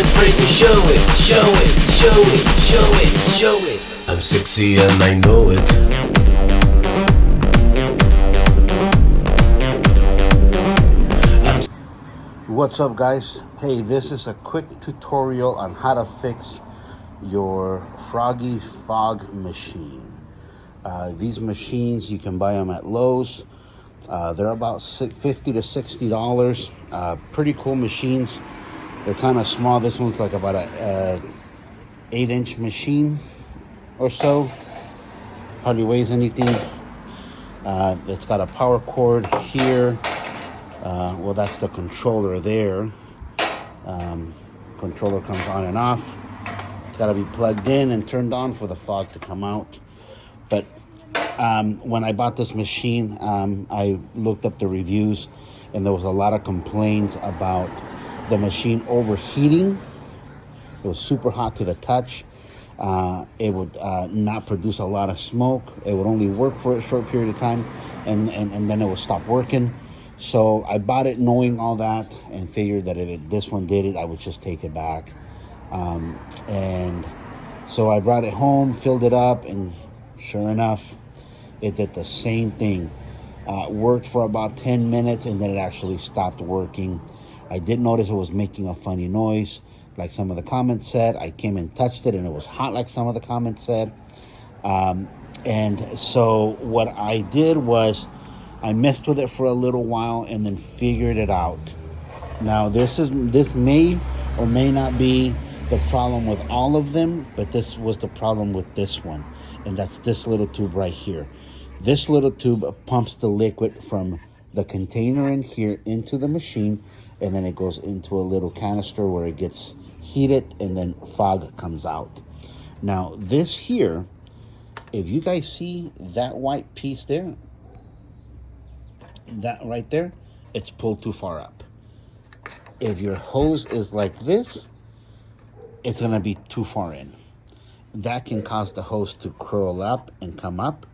afraid to show it, show it, show it, show it, show it. I'm sexy and I know it. What's up, guys? Hey, this is a quick tutorial on how to fix your Froggy fog machine. These machines, you can buy them at Lowe's. They're about $50 to $60. Pretty cool machines. They're kind of small. This one's like about a 8-inch machine or so. Hardly weighs anything. It's got a power cord here. Well, that's the controller there. Controller comes on and off. It's got to be plugged in and turned on for the fog to come out. But when I bought this machine, I looked up the reviews, and there was a lot of complaints about the machine overheating. It was super hot to the touch. It would not produce a lot of smoke. It would only work for a short period of time, and then it would stop working. So I bought it knowing all that and figured that if this one did it, I would just take it back. And so I brought it home, filled it up, and sure enough, it did the same thing. Worked for about 10 minutes, and then it actually stopped working. I did notice it was making a funny noise, like some of the comments said. I came and touched it, and it was hot, like some of the comments said. And so what I did was I messed with it for a little while and then figured it out. Now, this may or may not be the problem with all of them, but this was the problem with this one, and that's this little tube right here. This little tube pumps the liquid from the container in here into the machine, and then it goes into a little canister where it gets heated, and then fog comes out. Now, this here, if you guys see that white piece there, that right there, it's pulled too far up. If your hose is like this, it's gonna be too far in. That can cause the hose to curl up and come up,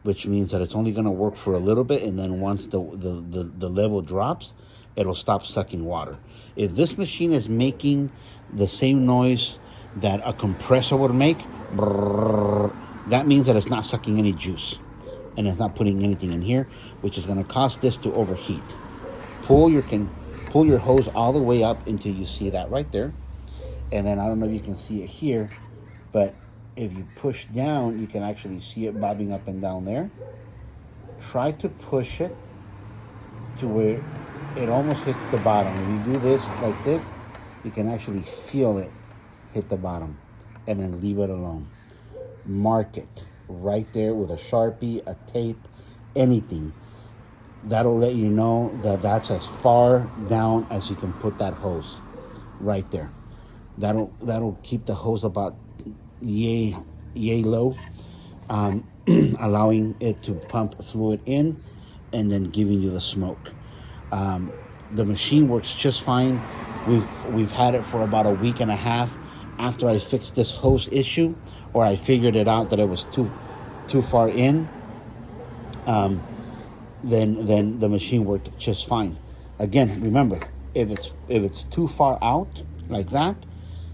which means that it's only gonna work for a little bit, and then once the level drops, it'll stop sucking water. If this machine is making the same noise that a compressor would make, brrr, that means that it's not sucking any juice, and it's not putting anything in here, which is going to cause this to overheat. Pull your hose all the way up until you see that right there, and then I don't know if you can see it here, but if you push down, you can actually see it bobbing up and down there. Try to push it to where it almost hits the bottom. If you do this like this, you can actually feel it hit the bottom, and then leave it alone. Mark it right there with a Sharpie, a tape, anything. That'll let you know that that's as far down as you can put that hose right there. That'll keep the hose about yay low, allowing it to pump fluid in and then giving you the smoke. The machine works just fine. We've had it for about a week and a half after I fixed this hose issue, or I figured it out that it was too far in. Then the machine worked just fine. Again, remember, if it's too far out like that,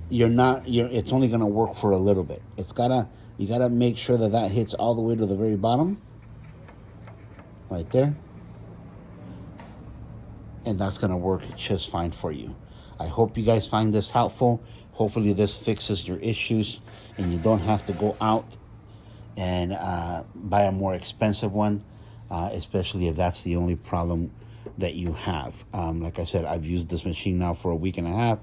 it's only gonna work for a little bit. You gotta make sure that hits all the way to the very bottom, right there, and that's gonna work just fine for you. I hope you guys find this helpful. Hopefully this fixes your issues and you don't have to go out and buy a more expensive one, especially if that's the only problem that you have. Like I said, I've used this machine now for a week and a half,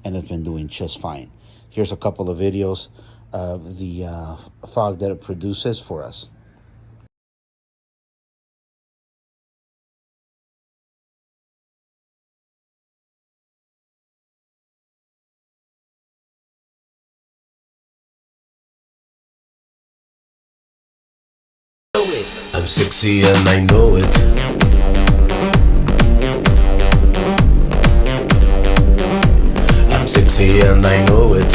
and it's been doing just fine. Here's a couple of videos of the fog that it produces for us. I'm sexy and I know it. I'm sexy and I know it.